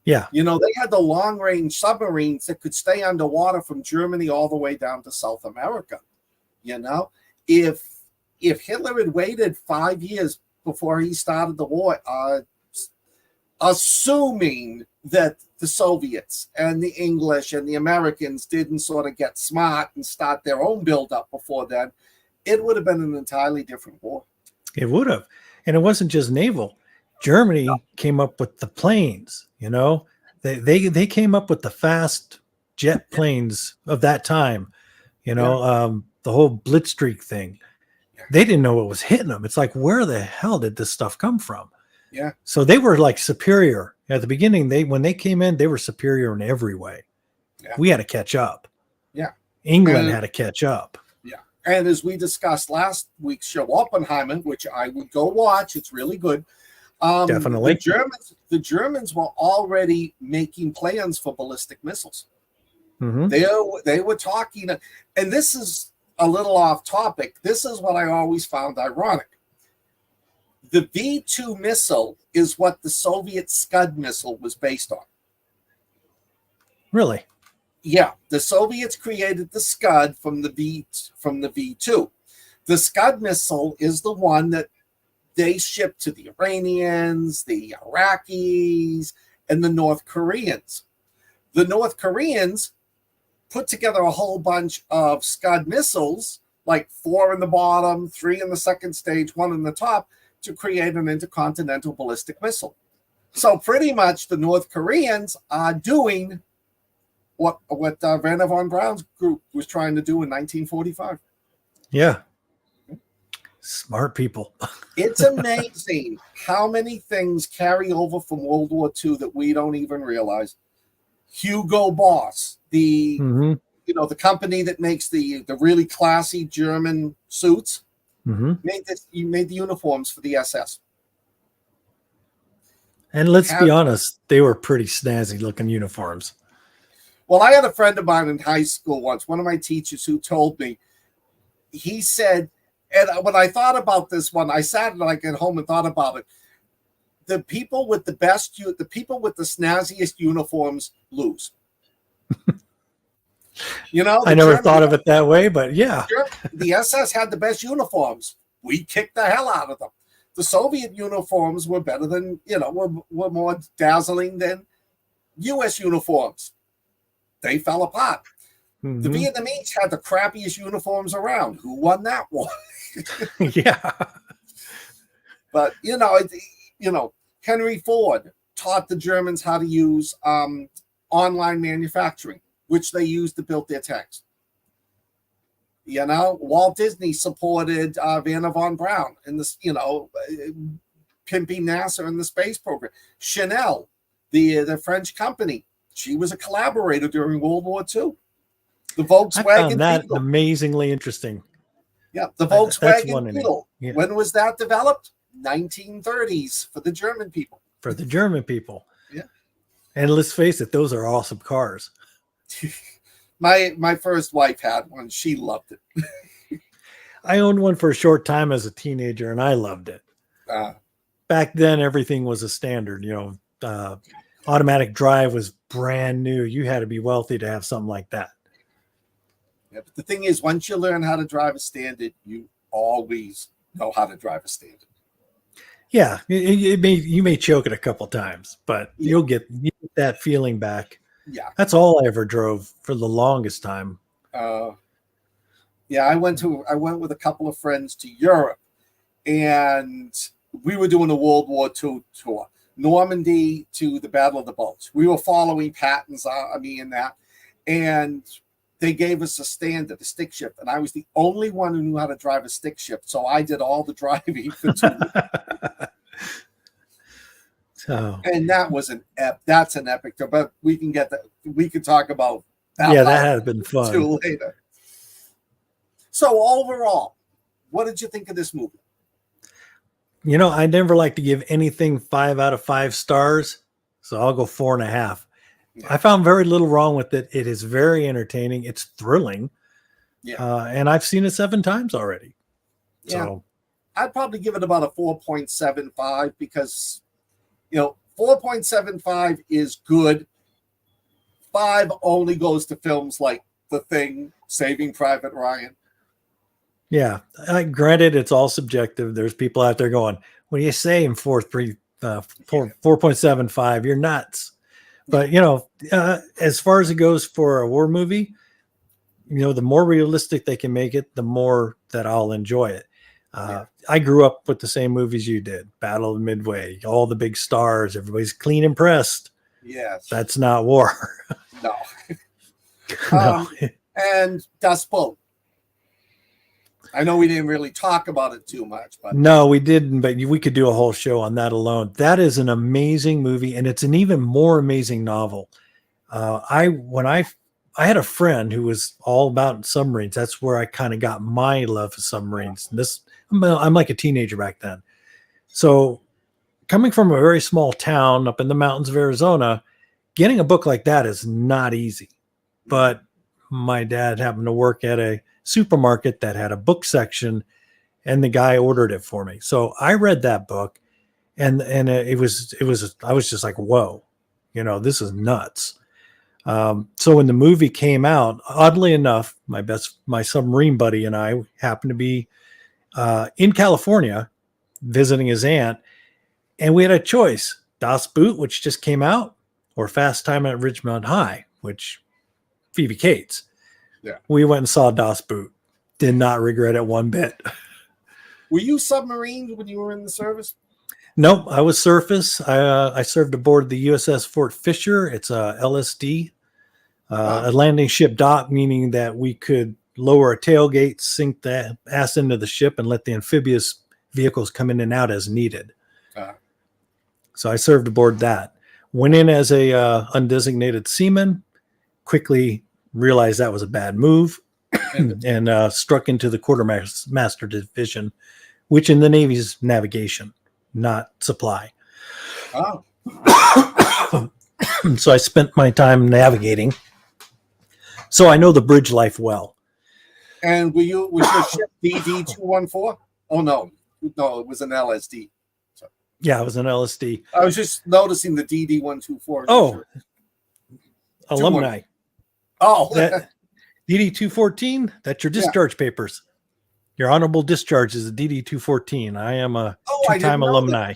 Yeah. You know, they had the long range submarines that could stay underwater from Germany all the way down to South America. You know, if Hitler had waited 5 years before he started the war, assuming that the Soviets and the English and the Americans didn't sort of get smart and start their own buildup before then, it would have been an entirely different war. It would have. And it wasn't just naval. Germany came up with the planes, you know. They came up with the fast jet planes of that time, you know, the whole Blitzkrieg thing. They didn't know what was hitting them. It's like, where the hell did this stuff come from? Yeah. So they were like superior. At the beginning, when they came in, they were superior in every way. Yeah. We had to catch up. Yeah. England had to catch up. Yeah. And as we discussed last week's show, Oppenheimer, which I would go watch, it's really good. Definitely. The Germans were already making plans for ballistic missiles. Mm-hmm. They were talking, and this is a little off topic. This is what I always found ironic. The V-2 missile is what the Soviet Scud missile was based on. Really? Yeah, the Soviets created the Scud from the V-2. The Scud missile is the one that they shipped to the Iranians, the Iraqis, and the North Koreans. The North Koreans put together a whole bunch of Scud missiles, like 4 in the bottom, 3 in the second stage, 1 in the top, to create an intercontinental ballistic missile. So pretty much the North Koreans are doing what Werner von Braun's group was trying to do in 1945. Yeah. Smart people. It's amazing how many things carry over from World War II that we don't even realize. Hugo Boss, the company that makes the really classy German suits, made the uniforms for the SS. And let's be honest, they were pretty snazzy looking uniforms. Well, I had a friend of mine in high school once, one of my teachers, who told me, he said, and when I thought about this one, I sat like at home and thought about it. The people with the snazziest uniforms lose. You know, I never thought of it that way, but yeah. The SS had the best uniforms. We kicked the hell out of them. The Soviet uniforms were better than, were more dazzling than U.S. uniforms. They fell apart. Mm-hmm. The Vietnamese had the crappiest uniforms around. Who won that war? Yeah. But, Henry Ford taught the Germans how to use online manufacturing, which they used to build their tanks. Walt Disney supported Werner von Braun in this, pimping NASA in the space program. Chanel, the French company, she was a collaborator during World War II. The Volkswagen I found that Beetle. Amazingly interesting. Yeah, the Volkswagen Beetle. Yeah. When was that developed? 1930s for the German people. For the German people. Yeah. And let's face it, those are awesome cars. My first wife had one. She loved it. I owned one for a short time as a teenager, and I loved it. Back then, everything was a standard. Automatic drive was brand new. You had to be wealthy to have something like that. Yeah, but the thing is, once you learn how to drive a standard, you always know how to drive a standard. Yeah, you may choke it a couple times, but you get that feeling back. Yeah, that's all I ever drove for the longest time. Yeah, I went with a couple of friends to Europe, and we were doing a World War II tour, Normandy to the Battle of the Bulge. We were following Patton's army in that, and they gave us a standard, a stick shift, and I was the only one who knew how to drive a stick shift, so I did all the driving for 2 weeks. And that was that's an epic, but we can get that. We could talk about that. Yeah, that has been fun. Too later. So overall, what did you think of this movie? I never like to give anything 5 out of 5 stars, so I'll go 4.5. Yeah. I found very little wrong with it. It is very entertaining. It's thrilling. Yeah. And I've seen it 7 times already. Yeah. So I'd probably give it about a 4.75 because, 4.75 is good. 5 only goes to films like The Thing, Saving Private Ryan. Yeah, granted, it's all subjective. There's people out there going, "What are you saying? 4.75? You're nuts." But as far as it goes for a war movie, the more realistic they can make it, the more that I'll enjoy it. I grew up with the same movies you did: Battle of Midway, all the big stars, everybody's clean and pressed. Yes, that's not war. No. No. And Das Boot. I know we didn't really talk about it too much, but no, we didn't. But we could do a whole show on that alone. That is an amazing movie, and it's an even more amazing novel. I had a friend who was all about submarines. That's where I kind of got my love for submarines. I'm like a teenager back then. So coming from a very small town up in the mountains of Arizona, getting a book like that is not easy. But my dad happened to work at a supermarket that had a book section, and the guy ordered it for me. So I read that book, and I was just like, whoa, this is nuts. So when the movie came out, oddly enough, my submarine buddy and I happened to be in California visiting his aunt, and we had a choice: Das Boot, which just came out, or Fast Time at Ridgemont High, which Phoebe Cates. Yeah. We went and saw Das Boot. Did not regret it one bit. Were you submarined when you were in the service? Nope, I was surface. I served aboard the USS Fort Fisher. It's a LSD, a landing ship dock, meaning that we could lower a tailgate, sink the ass into the ship, and let the amphibious vehicles come in and out as needed. So I served aboard that. Went in as a undesignated seaman. Quickly realized that was a bad move, and struck into the quartermaster division, which in the Navy's navigation, not supply. Oh. So I spent my time navigating. So I know the bridge life well. And was your ship DD-214? Oh, no, it was an LSD. So. Yeah, it was an LSD. I was just noticing the DD-124. Oh, alumni. Oh, that DD-214, that's your discharge papers. Your honorable discharge is a DD-214. I am a two-time alumni.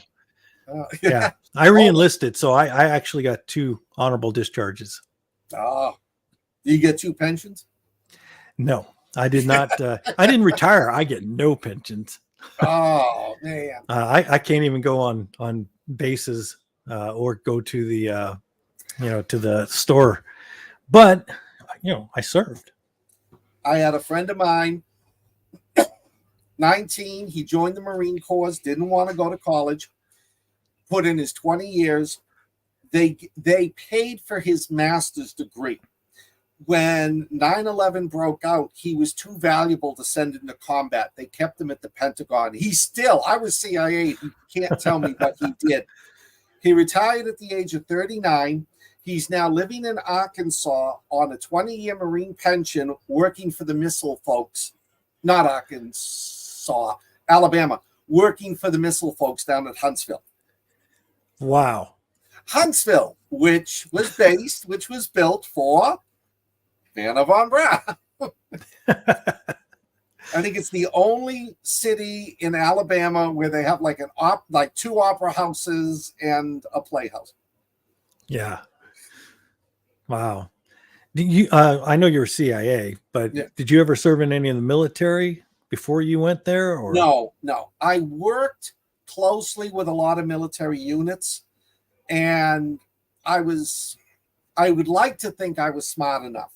Yeah, I re-enlisted, so I actually got 2 honorable discharges. Oh, do you get 2 pensions? No, I did not. I didn't retire. I get no pensions. Oh, man. I can't even go on bases or go to the to the store, but I served. I had a friend of mine, 19. He joined the Marine Corps, didn't want to go to college, put in his 20 years. They paid for his master's degree. When 9/11 broke out, he was too valuable to send into combat. They kept him at the Pentagon. I was CIA. He can't tell me what he did. He retired at the age of 39. He's now living in Arkansas on a 20-year Marine pension, working for the missile folks. Not Arkansas, Alabama, working for the missile folks down at Huntsville. Wow. Huntsville, which was built for Vanna von Braun. I think it's the only city in Alabama where they have like 2 opera houses and a playhouse. Yeah. Wow. I know you're CIA, but did you ever serve in any of the military before you went there? Or No. I worked closely with a lot of military units, and I would like to think I was smart enough.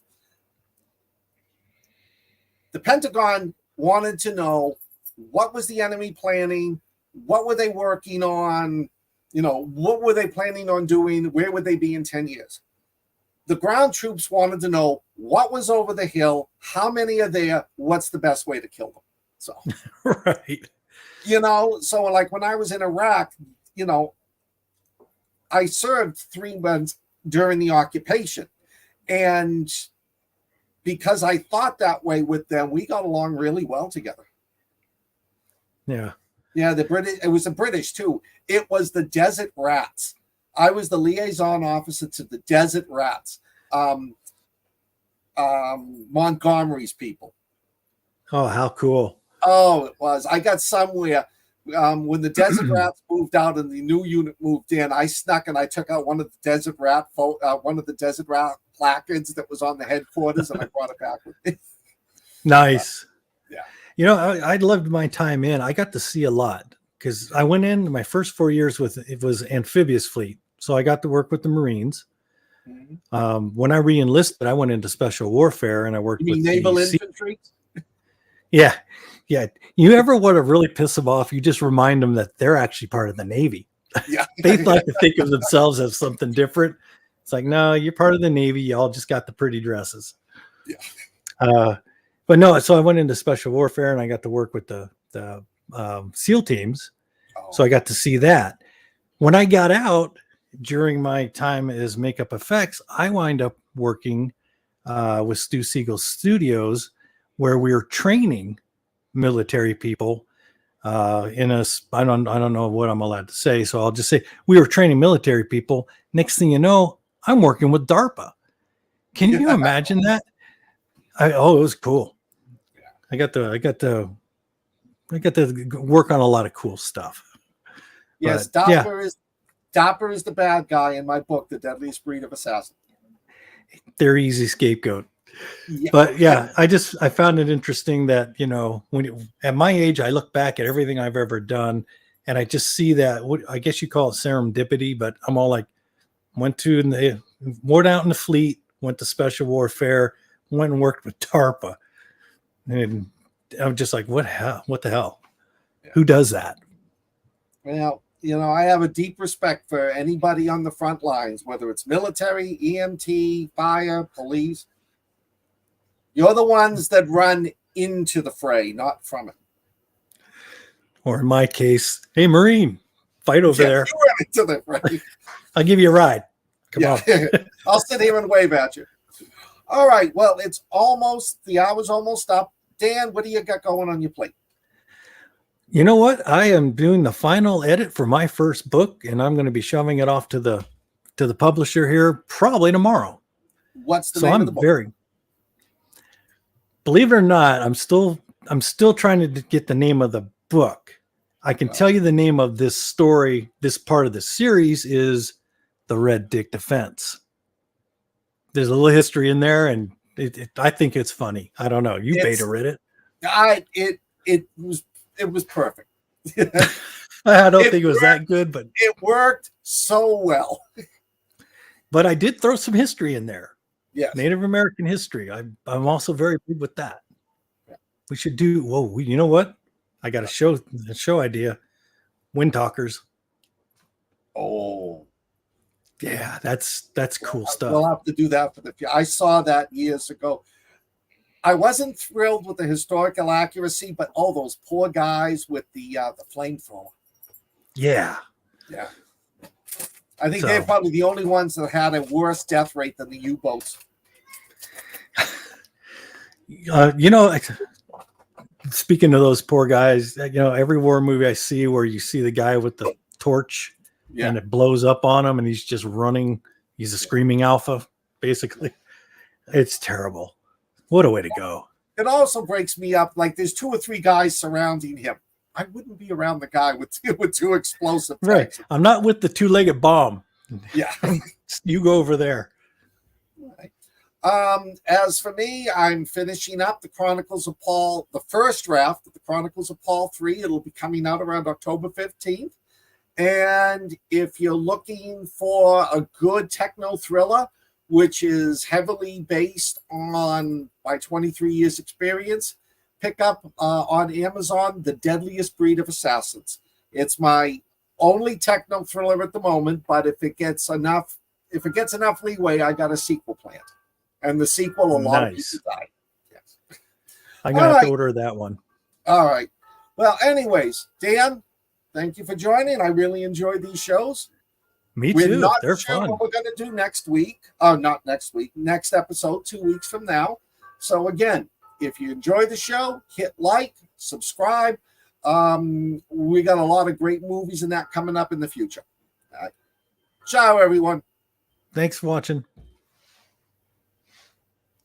The Pentagon wanted to know what was the enemy planning, what were they working on, what were they planning on doing, where would they be in 10 years? The ground troops wanted to know what was over the hill, how many are there, what's the best way to kill them. So, right. So like when I was in Iraq, I served 3 months during the occupation. And because I thought that way with them, we got along really well together. Yeah. Yeah, it was the British too. It was the desert rats. I was the liaison officer to the Desert Rats, Montgomery's people. Oh, how cool. Oh, it was. I got somewhere when the Desert Rats moved out and the new unit moved in. I snuck and I took out one of the Desert Rat placards that was on the headquarters, and I brought it back with me. Nice. Yeah. You know, I loved my time in. I got to see a lot because I went in my first 4 years with it was amphibious fleet, so I got to work with the Marines. Mm-hmm. When I re-enlisted, I went into special warfare and I worked You mean with naval infantry? Yeah. Yeah. You ever want to really piss them off? You just remind them that they're actually part of the Navy. Yeah. They like to think of themselves as something different. It's like, no, you're part of the Navy. Y'all just got the pretty dresses. Yeah. But no, so I went into special warfare and I got to work with the SEAL teams. Oh. So I got to see that. When I got out during my time as makeup effects, I wind up working with Stu Siegel Studios, where we were training military people in a, I don't know what I'm allowed to say, so I'll just say we were training military people. Next thing you know, I'm working with DARPA. Can you imagine that? It was cool. I got to work on a lot of cool stuff. Yes, but, Dopper is the bad guy in my book, The Deadliest Breed of Assassin. They're easy scapegoat. Yeah. But yeah, I found it interesting that, you know, at my age, I look back at everything I've ever done and I just see that, I guess you call it serendipity, but I'm all like, went out in the fleet, went to special warfare, went and worked with DARPA. And I'm just like, what the hell? Yeah. Who does that? Well, you know, I have a deep respect for anybody on the front lines, whether it's military, EMT, fire, police. You're the ones that run into the fray, not from it. Or in my case, hey, Marine, fight over there. You run into the fray. I'll give you a ride. Come on. I'll sit here and wave at you. All right. Well, the hour's almost up. Dan, what do you got going on your plate? You know what? I am doing the final edit for my first book, and I'm going to be shoving it off to the publisher here probably tomorrow. What's the name of the book? Believe it or not, I'm still trying to get the name of the book. I can tell you the name of this story. This part of the series is The Red Dick Defense. There's a little history in there, and I think it's funny. I don't know. You beta read it. It was perfect. I don't think it was that good, but it worked so well. But I did throw some history in there. Yes. Native American history. I'm also very big with that. Yeah. We should do. Whoa, you know what? I got a show idea. Wind Talkers. Oh, yeah, that's cool stuff. We'll have to do that for the future. I saw that years ago. I wasn't thrilled with the historical accuracy, but those poor guys with the flamethrower. Yeah. Yeah. I think they're probably the only ones that had a worse death rate than the U-boats. You know, speaking of those poor guys, you know, every war movie I see where you see the guy with the torch and it blows up on him and he's just running. He's a screaming alpha, basically. It's terrible. What a way to go. It also breaks me up. Like there's 2 or 3 guys surrounding him. I wouldn't be around the guy with two explosive tanks. Right. I'm not with the 2-legged bomb. Yeah. You go over there. Right. As for me, I'm finishing up the Chronicles of Paul, the first draft of the Chronicles of Paul 3. It'll be coming out around October 15th. And if you're looking for a good techno thriller, which is heavily based on my 23 years experience, pick up on Amazon, The Deadliest Breed of Assassins. It's my only techno thriller at the moment, but if it gets enough leeway, I got a sequel planned. And the sequel, a lot of people die. Yes. I'm going to have to order that one. All right. Well, anyways, Dan, thank you for joining. I really enjoyed these shows. Me too. They're sure fun. What we're going to do next week. Not next week. Next episode, 2 weeks from now. So again, if you enjoy the show, hit like, subscribe. We got a lot of great movies and that coming up in the future. Ciao, everyone. Thanks for watching.